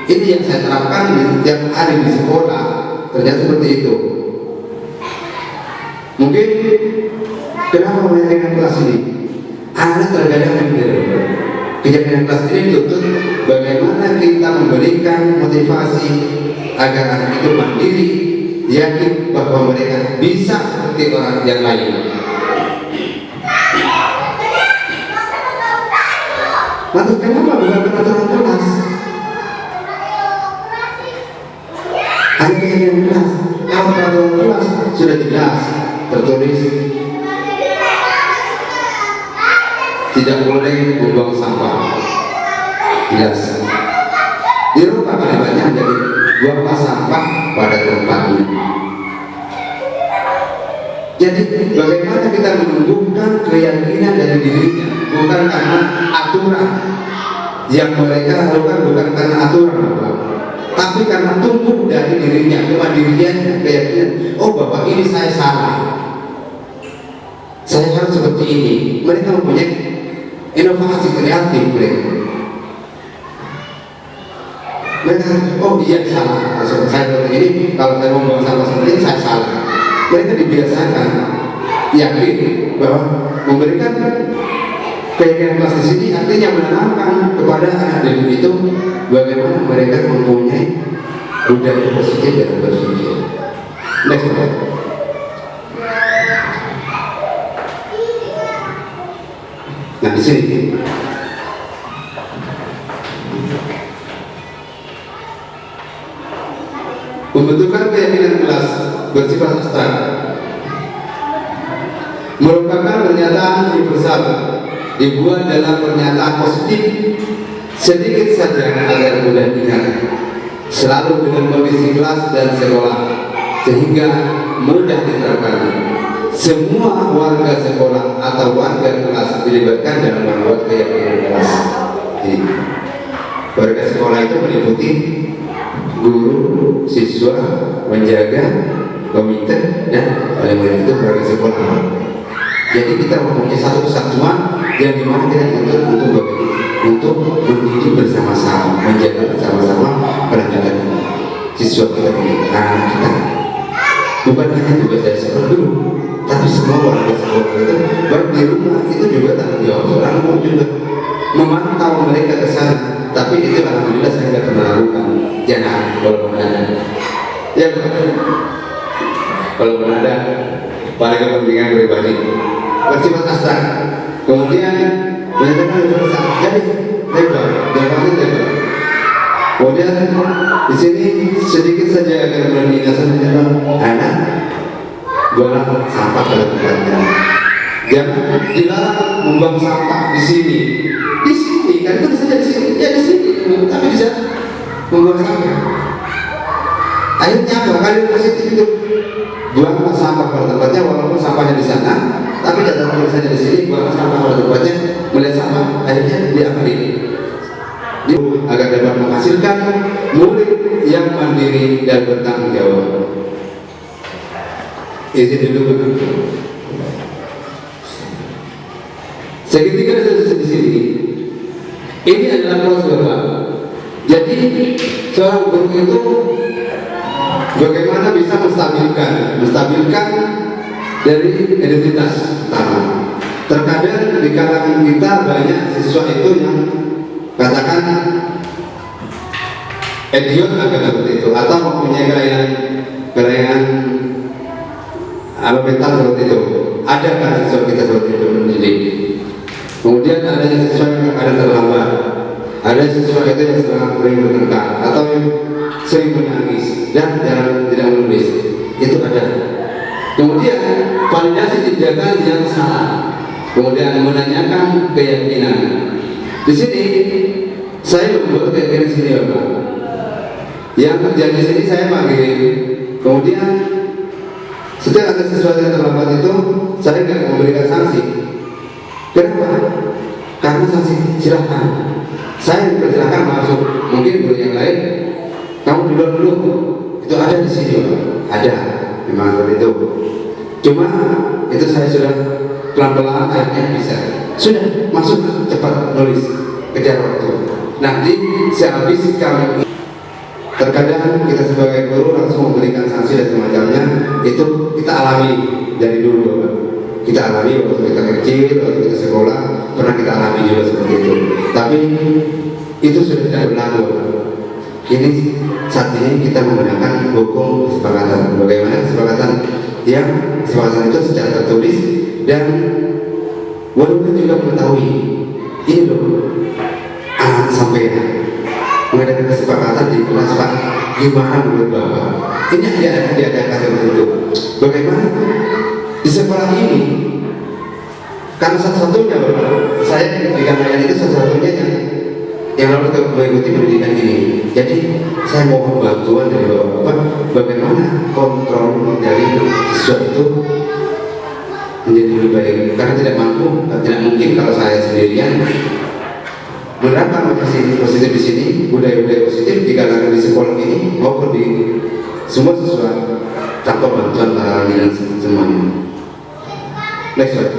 yang saya terapkan di tiap hari di sekolah. Ternyata seperti itu. Mungkin kenapa meyakinkan kelas ini? Anak terkadang mikir, keyakinan kelas ini dituntut bagaimana kita memberikan motivasi agar anak itu mandiri, yakin bahwa mereka bisa seperti orang yang lain. Lalu kenapa bukan peraturan kelas? Hanya keyakinan kelas. Kalau peraturan kelas sudah jelas tertulis, tidak boleh membuang sampah, jelas. Dirubah kalimatnya menjadi buanglah sampah pada tempatnya. Jadi bagaimana kita menumbuhkan keyakinan dari dirinya, bukan karena aturan yang mereka lakukan, bukan karena aturan, tapi karena tumbuh dari dirinya, kemandirian, keyakinan. Oh, bahwa ini saya salah, saya harus seperti ini. Mereka mempunyai inovasi kreatif mereka, oh iya salah, saya seperti ini, kalau saya membuang sampah seperti ini saya salah. Mereka dibiasakan yakin bahwa memberikan keyakinan kelas di sini artinya menanamkan kepada anak didik itu bagaimana mereka mempunyai budaya positif dan berpikir. Next slide. Nah di sini pembentukan keyakinan kelas bersifat abstrak merupakan pernyataan universal dibuat dalam pernyataan positif sedikit saja agar mudah diingat, selalu dengan kondisi kelas dan sekolah sehingga mudah diterapkan. Semua warga sekolah atau warga kelas dilibatkan dalam membuat keyakinan kelas. Jadi, warga sekolah itu meliputi guru, siswa, menjaga, komite, dan paling penting itu warga sekolah. Jadi kita mempunyai satu kesatuan yang dimana kita dituntut untuk mendidik bersama-sama, menjaga bersama-sama pendidikan siswa kita ini, anak kita. Bukan hanya tugas dari sekolah dulu, tapi tapi semua warga sekolah itu baik di rumah itu juga tanggung jawab seorang guru juga memantau mereka ke sana. Tapi itu alhamdulillah saya nggak pernah lakukan. Jangan walaupun ada, ya walaupun ada pada kepentingan pribadi bersifat abstrak. Kemudian menyatakan universal, jadi lebar, jangkauannya lebar. Kemudian di sini sedikit saja agar mengingatkan anak buang sampah pada tempatnya. Jangan dilarang membuang sampah di sini. Di sini kan itu saja di sini, ya di sini, tapi bisa membuang sampah. Akhirnya apa? Kalian positif itu buang sampah pada tempatnya, walaupun sampahnya di sana, tapi datang tulisannya di sini, buang sampah pada tempatnya, melihat sampah, akhirnya diambil. Agar dapat menghasilkan murid yang mandiri dan bertanggung jawab. Izin dulu. Segitiga di sini. Ini adalah prosedur. Jadi seorang guru itu bagaimana bisa menstabilkan dari identitas pertama. Terkadang di kalangan kita banyak siswa itu yang katakan idiot agak seperti itu, atau mempunyai kelainan mental seperti itu. Ada kan siswa kita seperti itu mendidik. Kemudian ada siswa yang ada terlambat, ada siswa itu yang sering bertengkar atau yang sering menangis dan tidak menulis, itu ada. Kemudian validasi tindakan yang salah, kemudian menanyakan keyakinan. Di sini saya membuat keyakinan sini Bapak. Yang terjadi di sini saya panggil, kemudian setiap ada sesuatu yang terlambat itu saya tidak memberikan sanksi. Kenapa? Karena sanksi silahkan. Saya dipersilakan masuk. Mungkin guru yang lain, kamu duluan dulu. Itu ada di sini, Pak. Ada, memang seperti itu. Cuma itu saya sudah pelan-pelan akhirnya bisa. Sudah masuk cepat nulis, kejar waktu. Nanti sehabis kami terkadang kita sebagai guru langsung memberikan sanksi dan semacamnya, itu kita alami dari dulu, Pak. Kita alami waktu kita kecil, waktu kita sekolah, pernah kita alami juga seperti itu. Tapi itu sudah tidak berlaku. Ini saat ini kita menggunakan hukum kesepakatan. Bagaimana kesepakatan? Yang kesepakatan itu secara tertulis dan walaupun juga mengetahui ini loh anak sampai mengadakan kesepakatan di kelas, Pak, gimana menurut Bapak? Ini diadakan seperti itu. Bagaimana? Di sekolah ini, karena satu-satunya Bapak, saya di kampanye itu satu-satunya yang harus mengikuti pendidikan ini. Jadi saya mohon bantuan dari Bapak, bagaimana kontrol dari siswa itu menjadi lebih baik. Karena tidak mungkin kalau saya sendirian menerapkan positif di sini, budaya-budaya positif di kalangan di sekolah ini maupun di semua siswa tanpa bantuan para dan semuanya. Next slide.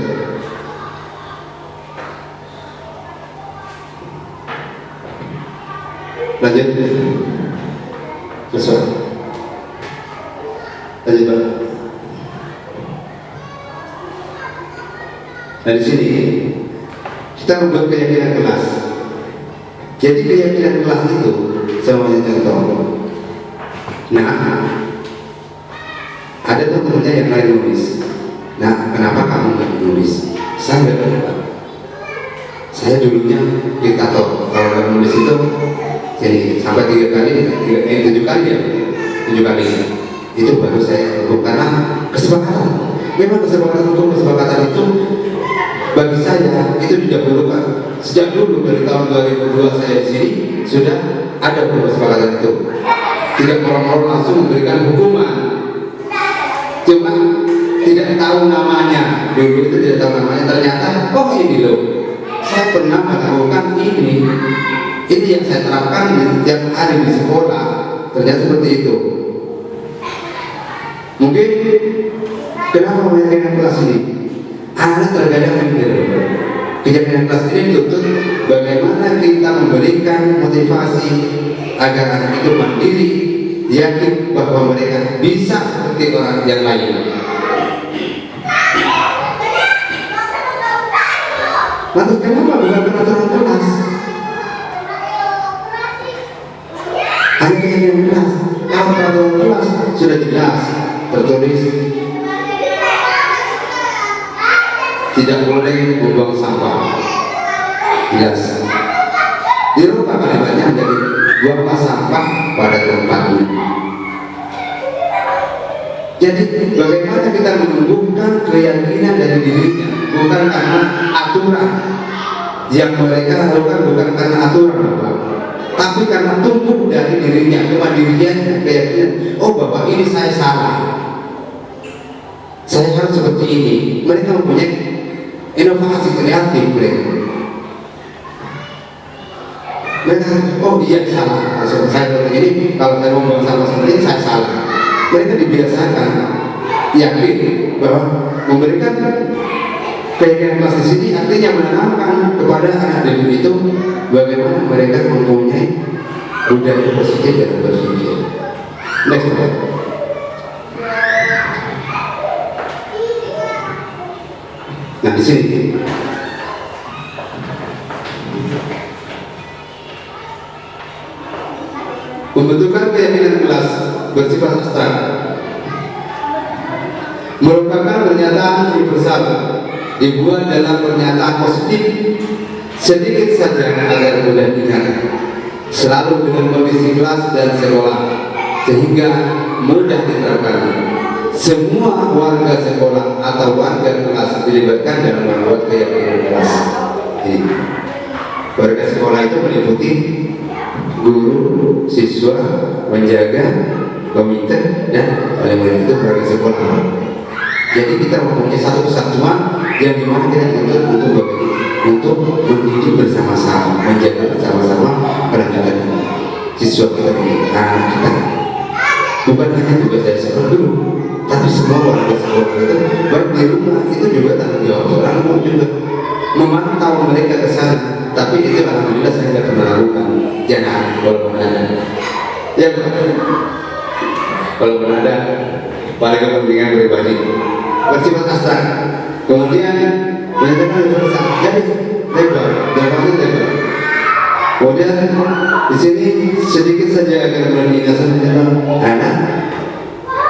Lanjut. Sesuai. Lanjut, Pak. Nah, di sini kita membuat keyakinan kelas. Jadi keyakinan kelas itu semuanya contoh. Nah, ada teman-temannya yang lain nulis. Nah, kenapa kamu nggak nulis? Saya nggak tahu, Pak. Saya dulunya diktator. Kalau nggak nulis itu, jadi sampai 7 kali ya, 7 kali itu baru saya hukum karena kesepakatan. Memang kesepakatan itu bagi saya itu didahulukan. Sejak dulu dari tahun 2002 saya di sini sudah ada kesepakatan itu. Tidak orang-orang langsung memberikan hukuman. Cuma tidak tahu namanya, dulu itu tidak tahu namanya, ternyata oh ini loh, saya pernah melakukan ini yang saya terapkan tiap hari di sekolah, ternyata seperti itu. Mungkin kenapa meyakinkan kelas ini? Anak terkadang minder. Keyakinan kelas ini dituntut bagaimana kita memberikan motivasi agar anak itu mandiri, yakin bahwa mereka bisa seperti orang yang lain. Lantas kenapa bukan peraturan kelas? Hanya yang kelas. Kalau peraturan kelas sudah jelas tertulis tidak boleh membuang sampah, jelas. Dirubah kalimatnya menjadi buanglah sampah pada tempatnya. Jadi bagaimana kita menumbuhkan keyakinan dari dirinya, bukan karena aturan yang mereka lakukan, bukan karena aturan, tapi karena tumbuh dari dirinya, kemandirian, keyakinan. Oh, Bapak, ini saya salah, saya harus seperti ini. Mereka mempunyai inovasi kreatif mereka. Oh iya salah, saya seperti ini. Kalau saya membuang sampah seperti ini, saya salah. Mereka dibiasakan yakin bahwa memberikan keyakinan kelas di sini artinya menanamkan kepada anak didik itu bagaimana mereka mempunyai budaya positif dalam berpikir. Next slide. Nah di sini pembentukan keyakinan kelas bersifat abstrak merupakan pernyataan universal dibuat dalam pernyataan positif sedikit saja agar mudah diingat, selalu dengan kondisi kelas dan sekolah sehingga mudah diterapkan. Semua warga sekolah atau warga kelas dilibatkan dalam membuat keyakinan kelas. Jadi, warga sekolah itu meliputi guru, siswa, menjaga, komite, dan paling penting itu warga sekolah. Jadi kita mempunyai satu kesatuan yang dimana kita dituntut untuk mendidik bersama-sama, menjaga bersama-sama peradaban siswa kita ini, anak kita. Bukan hanya tugas dari sekolah dulu, tapi semua warga sekolah itu baik di rumah itu juga tanggung jawab seorang guru juga memantau mereka ke sana. Tapi itu alhamdulillah saya tidak pernah lakukan. Jangan walaupun ada, ya walaupun ada pada kepentingan pribadi bersifat abstrak. Kemudian menyatakan universal, jadi lebar, dampaknya lebar. Kemudian di sini sedikit saja agar mengingatkan anak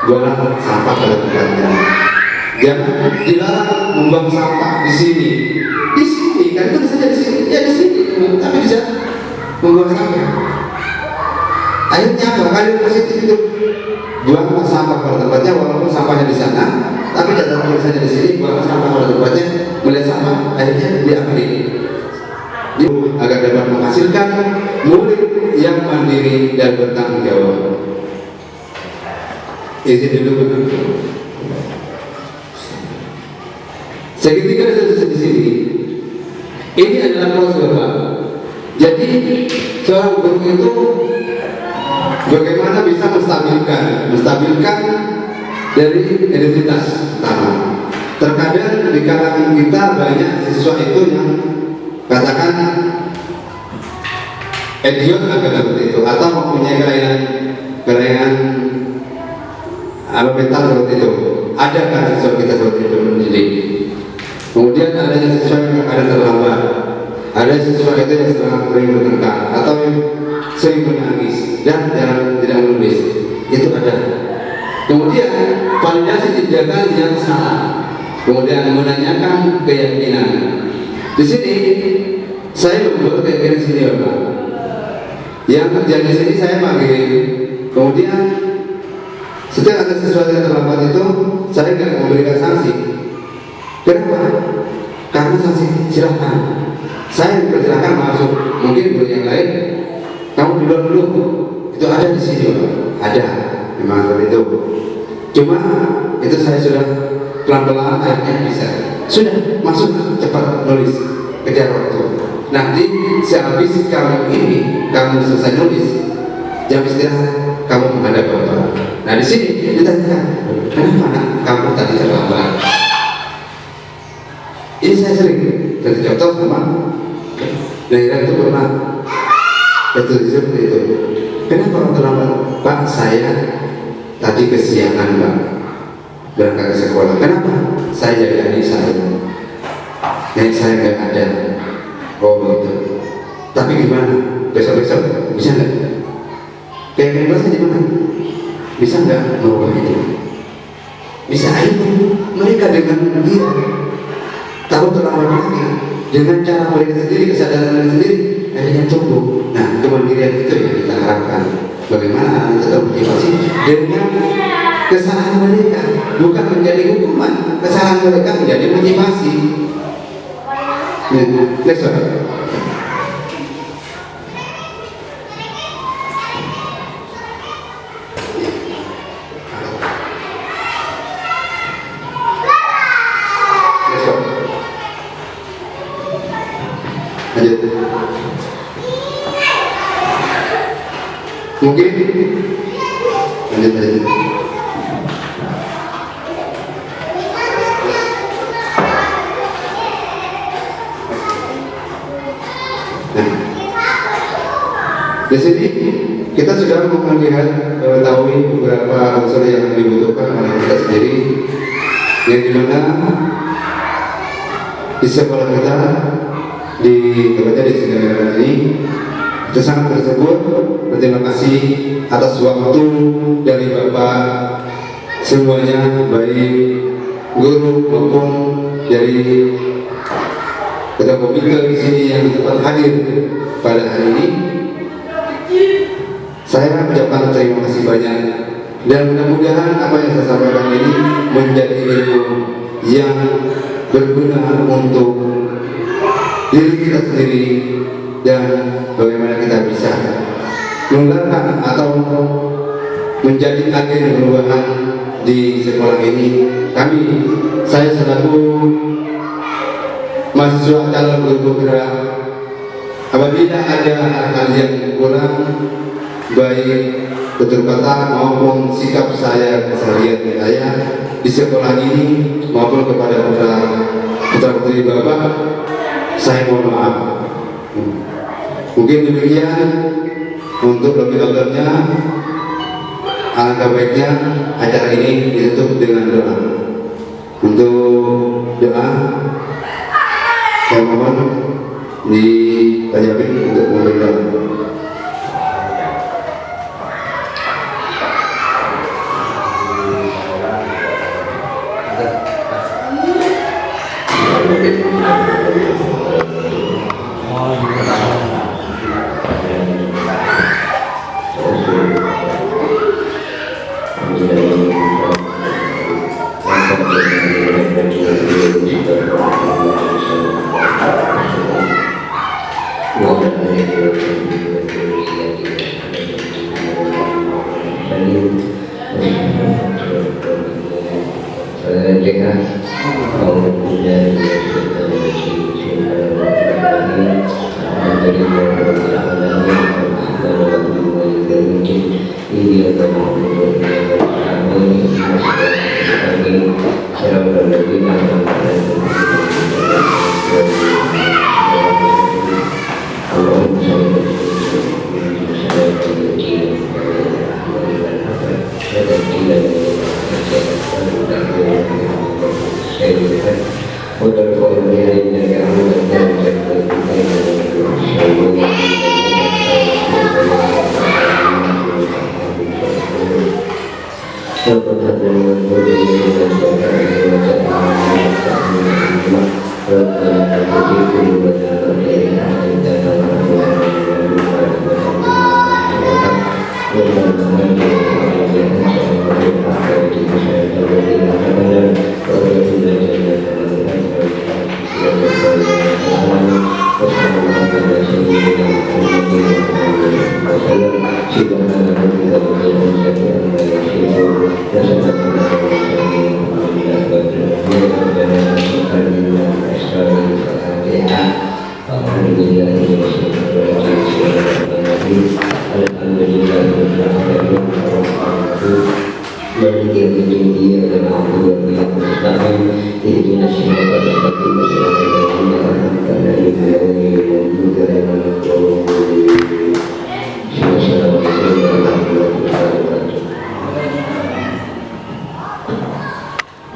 buang sampah pada tempatnya. Jangan dilarang membuang sampah di sini. Di sini kan itu saja di sini, ya di sini, tapi bisa membuang sampah. Akhirnya apa? Kalian positif itu buang sampah pada tempatnya, walaupun sampahnya di sana, tapi jangan tulisannya di sini, buang sampah pada tempatnya, melihat sampah, akhirnya diambil. Agar dapat menghasilkan murid yang mandiri dan bertanggung jawab. Izin dulu. Segitiga di sini. Ini adalah proses Bapak. Jadi seorang guru itu bagaimana bisa menstabilkan dari identitas pertama. Terkadang di kalangan kita banyak siswa itu yang katakan idiot agak seperti itu, atau mempunyai kelainan mental seperti itu. Ada kan siswa kita seperti itu mendidik. Kemudian ada siswa yang ada terlambat, ada siswa itu yang sering bertengkar atau yang sering menangis dan tidak menulis, itu ada. Kemudian validasi tindakan yang salah, kemudian menanyakan keyakinan. Di sini saya membuat keyakinan sini Bapak. Yang terjadi di sini saya panggil, kemudian setiap ada sesuatu yang terlambat itu saya tidak memberikan sanksi. Kenapa? Karena sanksi silahkan. Saya dipersilakan masuk. Mungkin guru yang lain, kamu dulu itu ada di sini Bapak. Ada, memang seperti itu. Cuma itu saya sudah pelan-pelan akhirnya bisa. Sudah masuk cepat nulis, kejar waktu. Nanti sehabis kamu ini, kamu selesai nulis, jam istirahat kamu menghadap Bapak. Nah di sini ditanya, kenapa nak kamu tadi terlambat? Ini saya sering jadi contoh sama daerah itu pernah seperti itu. Kenapa orang terlambat? Pak, saya tadi kesiangan Pak berangkat ke sekolah. Kenapa? Saya jadi adik saya. Yang saya nggak ada. Oh begitu. Tapi gimana? Besok-besok bisa nggak? Kayak kelasnya di mana? Bisa nggak merubah itu? Bisa aja. Mereka dengan dia tahu terlambat lagi dengan cara mereka sendiri, kesadaran mereka sendiri, akhirnya tumbuh. Nah, kemandirian itu yang kita harapkan. Bagaimana anak kita termotivasi dengan kesalahan mereka, bukan menjadi hukuman. Kesalahan mereka menjadi motivasi. Next one. Lanjut. Mungkin lanjut. Di sini kita sudah melihat mengetahui beberapa unsur yang dibutuhkan oleh kita sendiri, yang dimana di sekolah kita di tempatnya di Singapura ini kita sangat bersyukur, berterima kasih atas waktu dari Bapak semuanya, baik guru maupun dari ketua komite di sini yang sempat hadir pada hari ini. Saya mengucapkan terima kasih banyak dan mudah-mudahan apa yang saya sampaikan ini menjadi ilmu yang berguna untuk diri kita sendiri dan bagaimana kita bisa menularkan atau menjadi agen perubahan di sekolah ini. Saya selaku mahasiswa calon guru penggerak, apabila ada hal-hal yang kurang baik tutur kata maupun sikap saya keseharian saya di sekolah ini maupun kepada putra putri Bapak, saya mohon maaf. Mungkin demikian. Untuk lebih lanjutnya, alangkah baiknya acara ini ditutup dengan doa. Untuk doa, saya mohon ditajabin untuk memberi doa.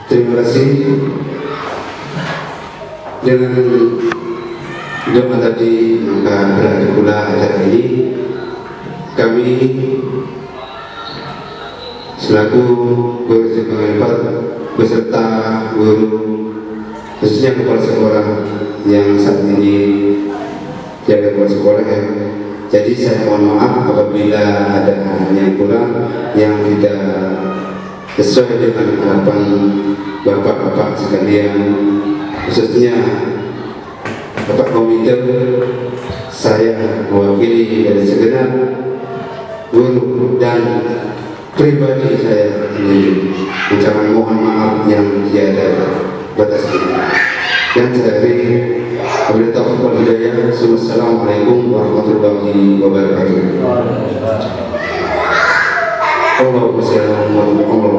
Terima kasih. Dengan Jemaah tadi maka berakhir pula acara ini. Kami selaku guru sekolah beserta guru khususnya kepala sekolah yang saat ini jaga kepala sekolah ya. Jadi saya mohon maaf apabila ada hal yang kurang yang tidak sesuai dengan harapan bapak-bapak sekalian, khususnya Bapak Komite. Saya mewakili dari segenap guru dan pribadi saya sendiri mengucapkan mohon maaf yang tiada batasnya. Dan saya beri wabillahi taufiq wal hidayah. Wassalamualaikum warahmatullahi wabarakatuh. Allahumma shalli ala Muhammad.